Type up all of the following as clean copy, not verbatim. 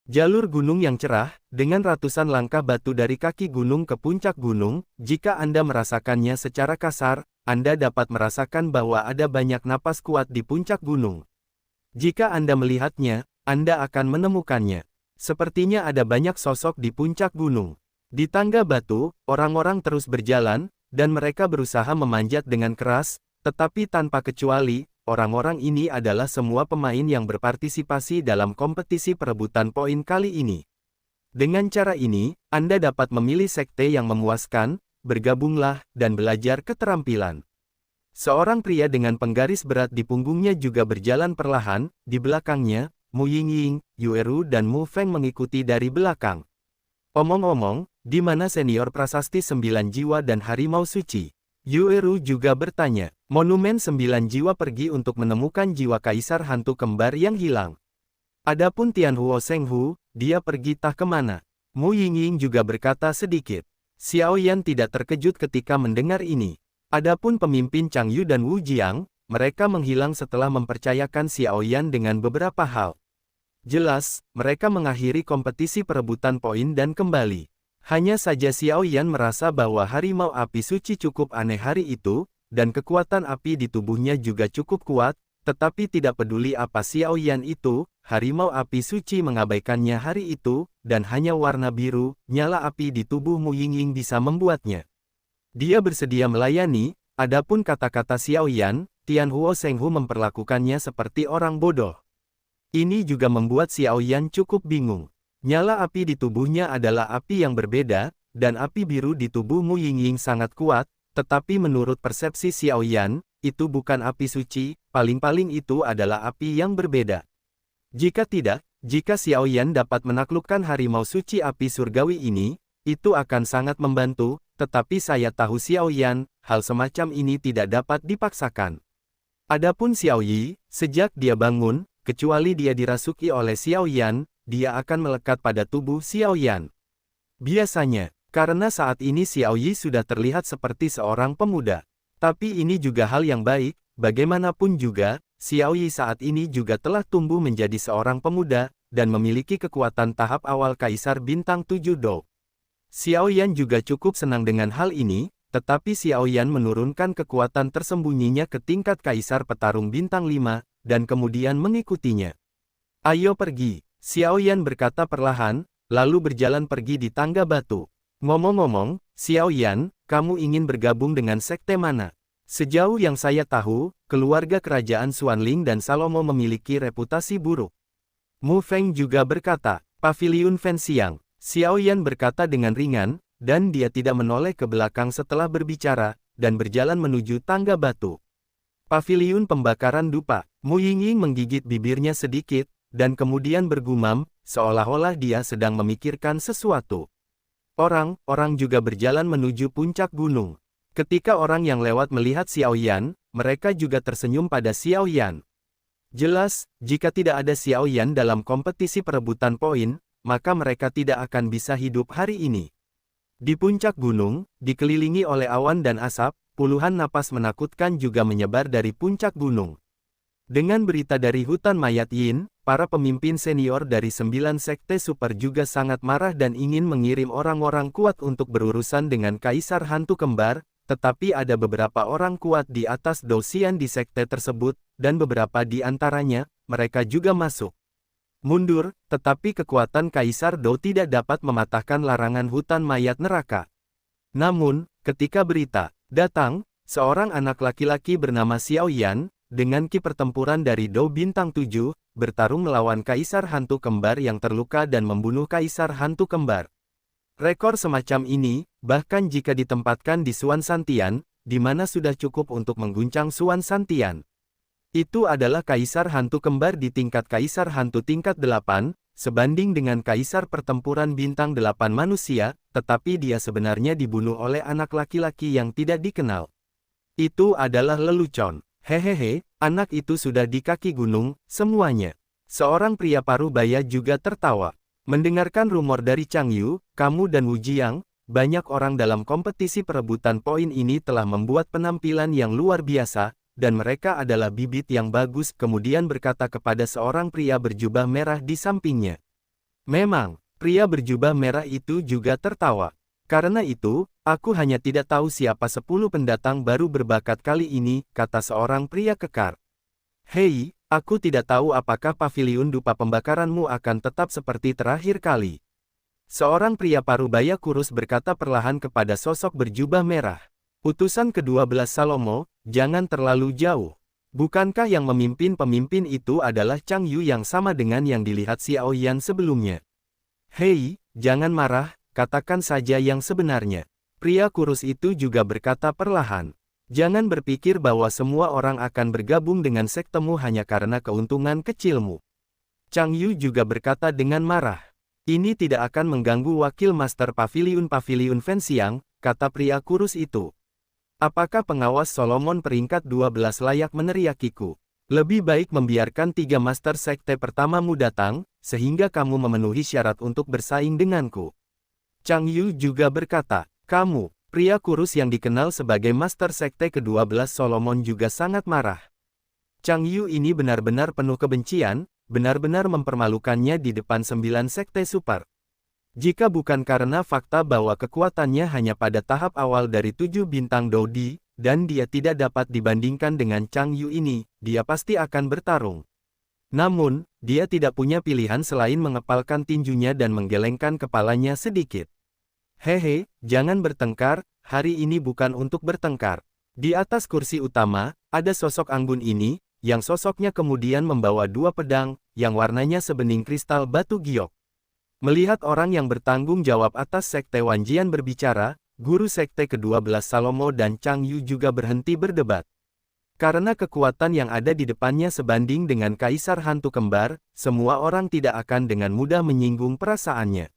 Jalur gunung yang cerah, dengan ratusan langkah batu dari kaki gunung ke puncak gunung, jika Anda merasakannya secara kasar, Anda dapat merasakan bahwa ada banyak napas kuat di puncak gunung. Jika Anda melihatnya, Anda akan menemukannya. Sepertinya ada banyak sosok di puncak gunung. Di tangga batu, orang-orang terus berjalan, dan mereka berusaha memanjat dengan keras, tetapi tanpa kecuali, orang-orang ini adalah semua pemain yang berpartisipasi dalam kompetisi perebutan poin kali ini. Dengan cara ini, Anda dapat memilih sekte yang memuaskan, bergabunglah, dan belajar keterampilan. Seorang pria dengan penggaris berat di punggungnya juga berjalan perlahan, di belakangnya, Mu Yingying, Yueru dan Mu Feng mengikuti dari belakang. Omong-omong, di mana senior prasasti 9 jiwa dan harimau suci? Yueru juga bertanya. Monumen 9 jiwa pergi untuk menemukan jiwa kaisar hantu kembar yang hilang. Adapun Tianhuo Shenghu, dia pergi tak kemana. Mu Yingying juga berkata sedikit. Xiao Yan tidak terkejut ketika mendengar ini. Adapun pemimpin Chang Yu dan Wu Jiang, mereka menghilang setelah mempercayakan Xiao Yan dengan beberapa hal. Jelas, mereka mengakhiri kompetisi perebutan poin dan kembali. Hanya saja Xiao Yan merasa bahwa harimau api suci cukup aneh hari itu, dan kekuatan api di tubuhnya juga cukup kuat, tetapi tidak peduli apa Xiao Yan itu, harimau api suci mengabaikannya hari itu, dan hanya warna biru, nyala api di tubuh Mu Yingying bisa membuatnya. Dia bersedia melayani, adapun kata-kata Xiao Yan, Tianhuo Shenghu memperlakukannya seperti orang bodoh. Ini juga membuat Xiao Yan cukup bingung. Nyala api di tubuhnya adalah api yang berbeda, dan api biru di tubuh Mu Yingying sangat kuat, tetapi menurut persepsi Xiao Yan, itu bukan api suci, paling-paling itu adalah api yang berbeda. Jika tidak, jika Xiao Yan dapat menaklukkan harimau suci api surgawi ini, itu akan sangat membantu, tetapi saya tahu Xiao Yan, hal semacam ini tidak dapat dipaksakan. Adapun Xiao Yi, sejak dia bangun, kecuali dia dirasuki oleh Xiao Yan, dia akan melekat pada tubuh Xiao Yan. Biasanya, karena saat ini Xiao Yi sudah terlihat seperti seorang pemuda. Tapi ini juga hal yang baik, bagaimanapun juga, Xiao Yi saat ini juga telah tumbuh menjadi seorang pemuda, dan memiliki kekuatan tahap awal Kaisar Bintang 7 Dou. Xiao Yan juga cukup senang dengan hal ini, tetapi Xiao Yan menurunkan kekuatan tersembunyinya ke tingkat Kaisar Petarung Bintang 5, dan kemudian mengikutinya. Ayo pergi, Xiao Yan berkata perlahan, lalu berjalan pergi di tangga batu. Ngomong-ngomong, Xiao Yan, kamu ingin bergabung dengan sekte mana? Sejauh yang saya tahu, keluarga kerajaan Xuanling dan Salomo memiliki reputasi buruk. Mu Feng juga berkata, Paviliun Fen Xiang. Xiao Yan berkata dengan ringan, dan dia tidak menoleh ke belakang setelah berbicara, dan berjalan menuju tangga batu. Paviliun pembakaran dupa. Mu Yingying menggigit bibirnya sedikit, dan kemudian bergumam, seolah-olah dia sedang memikirkan sesuatu. Orang-orang juga berjalan menuju puncak gunung. Ketika orang yang lewat melihat Xiao Yan, mereka juga tersenyum pada Xiao Yan. Jelas, jika tidak ada Xiao Yan dalam kompetisi perebutan poin, maka mereka tidak akan bisa hidup hari ini. Di puncak gunung, dikelilingi oleh awan dan asap, puluhan napas menakutkan juga menyebar dari puncak gunung. Dengan berita dari hutan mayat Yin, para pemimpin senior dari 9 sekte super juga sangat marah dan ingin mengirim orang-orang kuat untuk berurusan dengan Kaisar Hantu Kembar, tetapi ada beberapa orang kuat di atas Dou Xian di sekte tersebut, dan beberapa di antaranya, mereka juga masuk. Mundur, tetapi kekuatan Kaisar Dou tidak dapat mematahkan larangan hutan mayat neraka. Namun, ketika berita datang, seorang anak laki-laki bernama Xiao Yan, dengan ki pertempuran dari Dou Bintang 7, bertarung melawan Kaisar Hantu Kembar yang terluka dan membunuh Kaisar Hantu Kembar. Rekor semacam ini, bahkan jika ditempatkan di Xuan Santian, di mana sudah cukup untuk mengguncang Xuan Santian. Itu adalah Kaisar Hantu Kembar di tingkat Kaisar Hantu tingkat 8, sebanding dengan Kaisar Pertempuran Bintang 8 manusia, tetapi dia sebenarnya dibunuh oleh anak laki-laki yang tidak dikenal. Itu adalah lelucon. Hehehe, anak itu sudah di kaki gunung, semuanya. Seorang pria parubaya juga tertawa. Mendengarkan rumor dari Chang Yu, kamu dan Wu Jiang, banyak orang dalam kompetisi perebutan poin ini telah membuat penampilan yang luar biasa, dan mereka adalah bibit yang bagus, kemudian berkata kepada seorang pria berjubah merah di sampingnya. Memang, pria berjubah merah itu juga tertawa. Karena itu, aku hanya tidak tahu siapa 10 pendatang baru berbakat kali ini, kata seorang pria kekar. Hei, aku tidak tahu apakah paviliun dupa pembakaranmu akan tetap seperti terakhir kali. Seorang pria parubaya kurus berkata perlahan kepada sosok berjubah merah. Utusan ke-12 Salomo, jangan terlalu jauh. Bukankah yang memimpin pemimpin itu adalah Chang Yu yang sama dengan yang dilihat Xiao Yan sebelumnya? Hei, jangan marah, katakan saja yang sebenarnya. Pria kurus itu juga berkata perlahan. Jangan berpikir bahwa semua orang akan bergabung dengan sektemu hanya karena keuntungan kecilmu. Chang Yu juga berkata dengan marah. Ini tidak akan mengganggu wakil master paviliun Fenxiang, kata pria kurus itu. Apakah pengawas Solomon peringkat 12 layak meneriakiku? Lebih baik membiarkan 3 master sekte pertamamu datang, sehingga kamu memenuhi syarat untuk bersaing denganku. Chang Yu juga berkata, kamu, pria kurus yang dikenal sebagai master sekte ke-12 Solomon juga sangat marah. Chang Yu ini benar-benar penuh kebencian, benar-benar mempermalukannya di depan 9 sekte super. Jika bukan karena fakta bahwa kekuatannya hanya pada tahap awal dari 7 bintang Dodi, dan dia tidak dapat dibandingkan dengan Chang Yu ini, dia pasti akan bertarung. Namun, dia tidak punya pilihan selain mengepalkan tinjunya dan menggelengkan kepalanya sedikit. Hehe, jangan bertengkar, hari ini bukan untuk bertengkar. Di atas kursi utama, ada sosok anggun ini, yang sosoknya kemudian membawa 2 pedang, yang warnanya sebening kristal batu giok. Melihat orang yang bertanggung jawab atas sekte Wanjian berbicara, guru sekte ke-12 Salomo dan Chang Yu juga berhenti berdebat. Karena kekuatan yang ada di depannya sebanding dengan kaisar hantu kembar, semua orang tidak akan dengan mudah menyinggung perasaannya.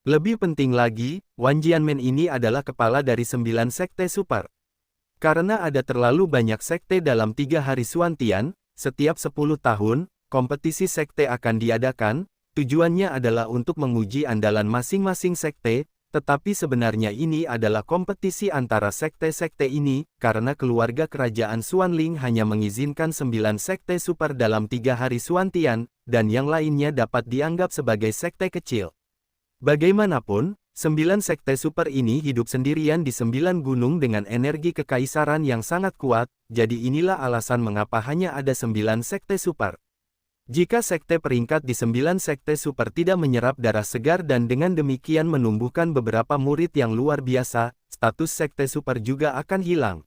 Lebih penting lagi, Wanjianmen ini adalah kepala dari 9 sekte super. Karena ada terlalu banyak sekte dalam 3 hari Suantian, setiap 10 tahun, kompetisi sekte akan diadakan. Tujuannya adalah untuk menguji andalan masing-masing sekte, tetapi sebenarnya ini adalah kompetisi antara sekte-sekte ini, karena keluarga kerajaan Xuanling hanya mengizinkan 9 sekte super dalam 3 hari Suantian, dan yang lainnya dapat dianggap sebagai sekte kecil. Bagaimanapun, 9 sekte super ini hidup sendirian di 9 gunung dengan energi kekaisaran yang sangat kuat, jadi inilah alasan mengapa hanya ada 9 sekte super. Jika sekte peringkat di 9 sekte super tidak menyerap darah segar dan dengan demikian menumbuhkan beberapa murid yang luar biasa, status sekte super juga akan hilang.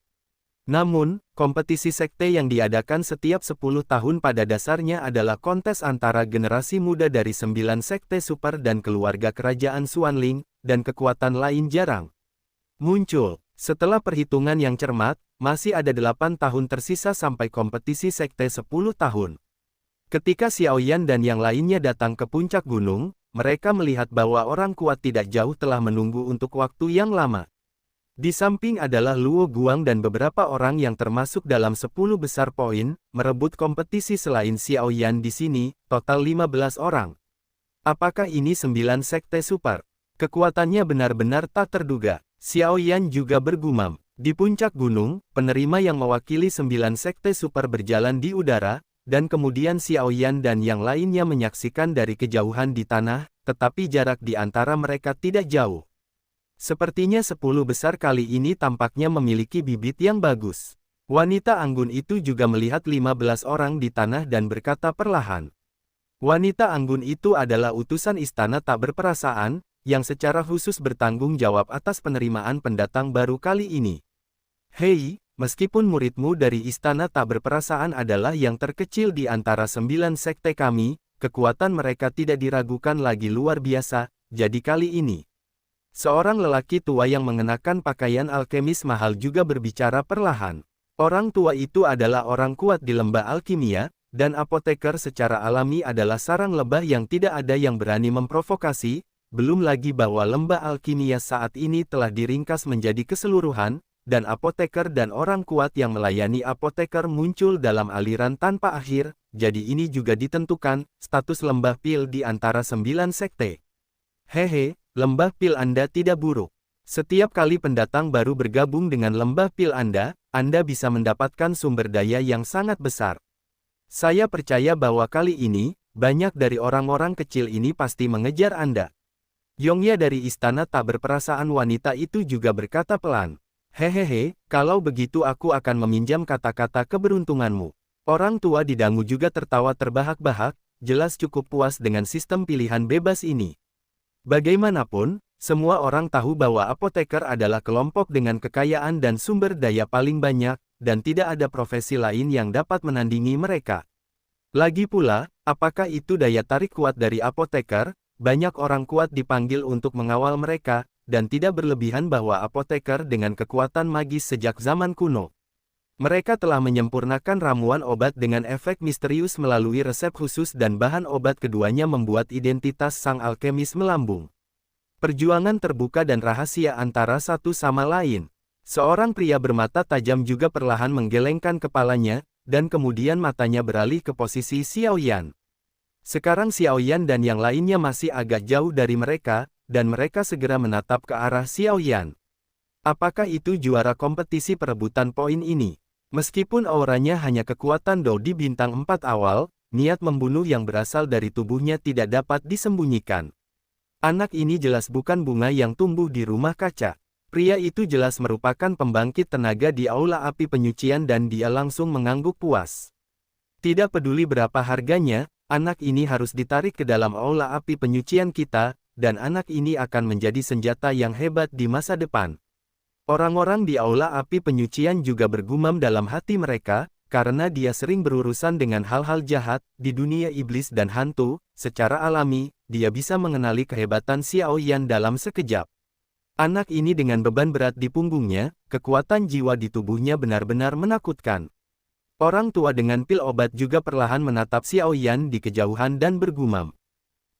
Namun, kompetisi sekte yang diadakan setiap 10 tahun pada dasarnya adalah kontes antara generasi muda dari 9 sekte super dan keluarga kerajaan Xuanling, dan kekuatan lain jarang muncul. Setelah perhitungan yang cermat, masih ada 8 tahun tersisa sampai kompetisi sekte 10 tahun. Ketika Xiao Yan dan yang lainnya datang ke puncak gunung, mereka melihat bahwa orang kuat tidak jauh telah menunggu untuk waktu yang lama. Di samping adalah Luo Guang dan beberapa orang yang termasuk dalam 10 besar poin, merebut kompetisi selain Xiao Yan di sini, total 15 orang. Apakah ini 9 sekte super? Kekuatannya benar-benar tak terduga. Xiao Yan juga bergumam. Di puncak gunung, penerima yang mewakili 9 sekte super berjalan di udara, dan kemudian Xiao Yan dan yang lainnya menyaksikan dari kejauhan di tanah, tetapi jarak di antara mereka tidak jauh. Sepertinya 10 besar kali ini tampaknya memiliki bibit yang bagus. Wanita anggun itu juga melihat 15 orang di tanah dan berkata perlahan. Wanita anggun itu adalah utusan istana tak berperasaan, yang secara khusus bertanggung jawab atas penerimaan pendatang baru kali ini. Hei, meskipun muridmu dari istana tak berperasaan adalah yang terkecil di antara 9 sekte kami, kekuatan mereka tidak diragukan lagi luar biasa, jadi kali ini. Seorang lelaki tua yang mengenakan pakaian alkemis mahal juga berbicara perlahan. Orang tua itu adalah orang kuat di lembah alkimia, dan apoteker secara alami adalah sarang lebah yang tidak ada yang berani memprovokasi, belum lagi bahwa lembah alkimia saat ini telah diringkas menjadi keseluruhan, dan apoteker dan orang kuat yang melayani apoteker muncul dalam aliran tanpa akhir, jadi ini juga ditentukan, status lembah pil di antara 9 sekte. Hehe, lembah pil Anda tidak buruk. Setiap kali pendatang baru bergabung dengan lembah pil Anda bisa mendapatkan sumber daya yang sangat besar. Saya percaya bahwa kali ini, banyak dari orang-orang kecil ini pasti mengejar Anda. Yongya dari istana tak berperasaan wanita itu juga berkata pelan. Hehehe, kalau begitu aku akan meminjam kata-kata keberuntunganmu. Orang tua di dangu juga tertawa terbahak-bahak, jelas cukup puas dengan sistem pilihan bebas ini. Bagaimanapun, semua orang tahu bahwa apoteker adalah kelompok dengan kekayaan dan sumber daya paling banyak, dan tidak ada profesi lain yang dapat menandingi mereka. Lagi pula, apakah itu daya tarik kuat dari apoteker? Banyak orang kuat dipanggil untuk mengawal mereka, dan tidak berlebihan bahwa apoteker dengan kekuatan magis sejak zaman kuno. Mereka telah menyempurnakan ramuan obat dengan efek misterius melalui resep khusus dan bahan obat keduanya membuat identitas sang alkemis melambung. Perjuangan terbuka dan rahasia antara satu sama lain. Seorang pria bermata tajam juga perlahan menggelengkan kepalanya, dan kemudian matanya beralih ke posisi Xiao Yan. Sekarang Xiao Yan dan yang lainnya masih agak jauh dari mereka, dan mereka segera menatap ke arah Xiao Yan. Apakah itu juara kompetisi perebutan poin ini? Meskipun auranya hanya kekuatan Dou di bintang 4 awal, niat membunuh yang berasal dari tubuhnya tidak dapat disembunyikan. Anak ini jelas bukan bunga yang tumbuh di rumah kaca. Pria itu jelas merupakan pembangkit tenaga di aula api penyucian dan dia langsung mengangguk puas. Tidak peduli berapa harganya, anak ini harus ditarik ke dalam aula api penyucian kita, dan anak ini akan menjadi senjata yang hebat di masa depan. Orang-orang di aula api penyucian juga bergumam dalam hati mereka, karena dia sering berurusan dengan hal-hal jahat, di dunia iblis dan hantu, secara alami, dia bisa mengenali kehebatan Xiao Yan dalam sekejap. Anak ini dengan beban berat di punggungnya, kekuatan jiwa di tubuhnya benar-benar menakutkan. Orang tua dengan pil obat juga perlahan menatap Xiao Yan di kejauhan dan bergumam.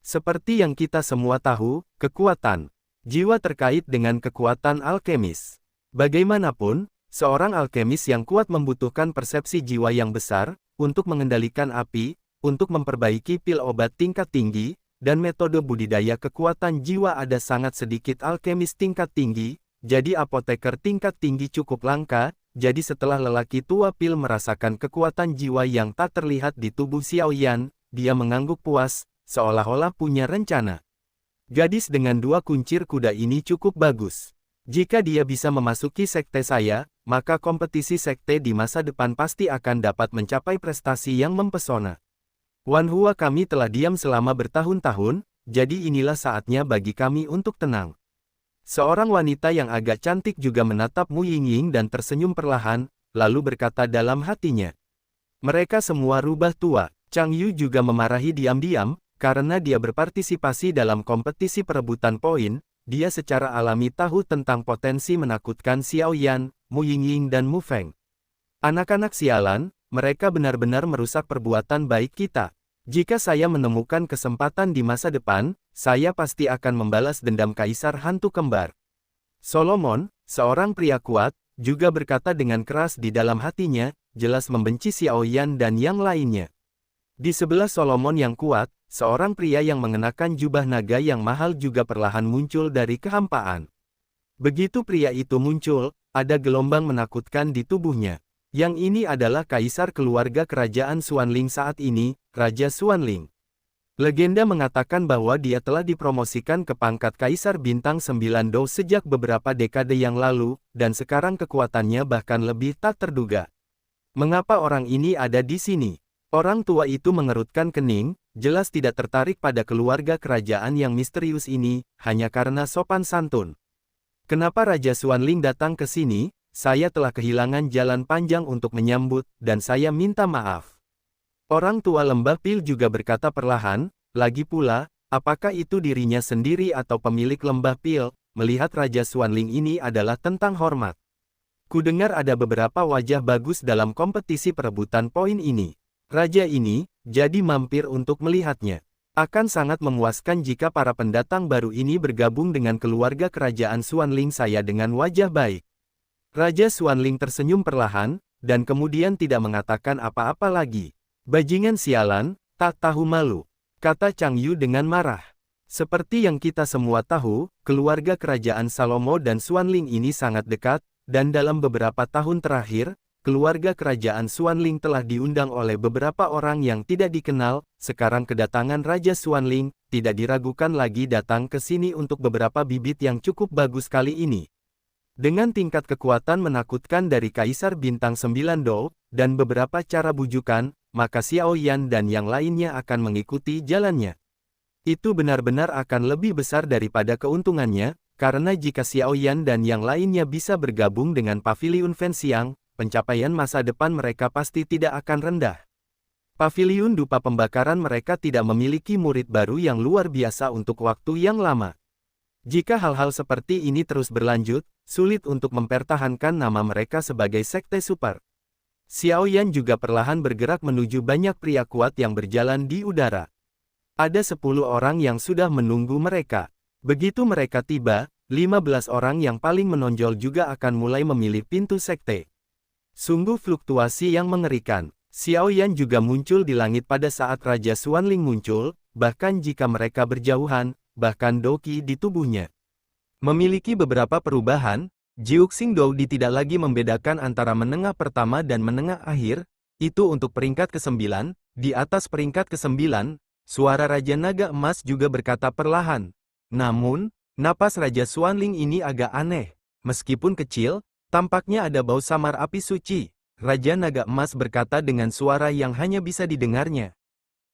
Seperti yang kita semua tahu, kekuatan jiwa terkait dengan kekuatan alkemis. Bagaimanapun, seorang alkemis yang kuat membutuhkan persepsi jiwa yang besar, untuk mengendalikan api, untuk memperbaiki pil obat tingkat tinggi, dan metode budidaya kekuatan jiwa ada sangat sedikit alkemis tingkat tinggi, jadi apoteker tingkat tinggi cukup langka, jadi setelah lelaki tua pil merasakan kekuatan jiwa yang tak terlihat di tubuh Xiao Yan, dia mengangguk puas, seolah-olah punya rencana. Gadis dengan 2 kuncir kuda ini cukup bagus. Jika dia bisa memasuki sekte saya, maka kompetisi sekte di masa depan pasti akan dapat mencapai prestasi yang mempesona. Wan Hua kami telah diam selama bertahun-tahun, jadi inilah saatnya bagi kami untuk tenang. Seorang wanita yang agak cantik juga menatap Mu Yingying dan tersenyum perlahan, lalu berkata dalam hatinya. Mereka semua rubah tua. Chang Yu juga memarahi diam-diam, karena dia berpartisipasi dalam kompetisi perebutan poin, dia secara alami tahu tentang potensi menakutkan Xiao Yan, Mu Yingying dan Mu Feng. Anak-anak sialan, mereka benar-benar merusak perbuatan baik kita. Jika saya menemukan kesempatan di masa depan, saya pasti akan membalas dendam Kaisar Hantu Kembar. Solomon, seorang pria kuat, juga berkata dengan keras di dalam hatinya, jelas membenci Xiao Yan dan yang lainnya. Di sebelah Solomon yang kuat, seorang pria yang mengenakan jubah naga yang mahal juga perlahan muncul dari kehampaan. Begitu pria itu muncul, ada gelombang menakutkan di tubuhnya. Yang ini adalah kaisar keluarga kerajaan Xuanling saat ini, Raja Xuanling. Legenda mengatakan bahwa dia telah dipromosikan ke pangkat Kaisar Bintang 9 Dou sejak beberapa dekade yang lalu, dan sekarang kekuatannya bahkan lebih tak terduga. Mengapa orang ini ada di sini? Orang tua itu mengerutkan kening, jelas tidak tertarik pada keluarga kerajaan yang misterius ini, hanya karena sopan santun. Kenapa Raja Xuanling datang ke sini? Saya telah kehilangan jalan panjang untuk menyambut, dan saya minta maaf. Orang tua lembah pil juga berkata perlahan, lagi pula, apakah itu dirinya sendiri atau pemilik lembah pil, melihat Raja Xuanling ini adalah tentang hormat. Kudengar ada beberapa wajah bagus dalam kompetisi perebutan poin ini. Raja ini, jadi mampir untuk melihatnya. Akan sangat memuaskan jika para pendatang baru ini bergabung dengan keluarga kerajaan Xuanling saya dengan wajah baik. Raja Xuanling tersenyum perlahan, dan kemudian tidak mengatakan apa-apa lagi. Bajingan sialan, tak tahu malu, kata Chang Yu dengan marah. Seperti yang kita semua tahu, keluarga kerajaan Salomo dan Xuanling ini sangat dekat, dan dalam beberapa tahun terakhir, keluarga kerajaan Xuanling telah diundang oleh beberapa orang yang tidak dikenal, sekarang kedatangan Raja Xuanling, tidak diragukan lagi datang ke sini untuk beberapa bibit yang cukup bagus kali ini. Dengan tingkat kekuatan menakutkan dari Kaisar Bintang 9 Dou, dan beberapa cara bujukan, maka Xiao Yan dan yang lainnya akan mengikuti jalannya. Itu benar-benar akan lebih besar daripada keuntungannya, karena jika Xiao Yan dan yang lainnya bisa bergabung dengan Paviliun Fenxiang, pencapaian masa depan mereka pasti tidak akan rendah. Paviliun dupa pembakaran mereka tidak memiliki murid baru yang luar biasa untuk waktu yang lama. Jika hal-hal seperti ini terus berlanjut, sulit untuk mempertahankan nama mereka sebagai sekte super. Xiao Yan juga perlahan bergerak menuju banyak pria kuat yang berjalan di udara. Ada 10 orang yang sudah menunggu mereka. Begitu mereka tiba, 15 orang yang paling menonjol juga akan mulai memilih pintu sekte. Sungguh fluktuasi yang mengerikan. Xiao Yan juga muncul di langit pada saat Raja Xuanling muncul, bahkan jika mereka berjauhan, bahkan Doqi di tubuhnya memiliki beberapa perubahan. Jiuxing Doudi tidak lagi membedakan antara menengah pertama dan menengah akhir, itu untuk peringkat ke-9, di atas peringkat ke-9, suara Raja Naga Emas juga berkata perlahan. Namun, napas Raja Xuanling ini agak aneh. Meskipun kecil, tampaknya ada bau samar api suci. Raja Naga Emas berkata dengan suara yang hanya bisa didengarnya.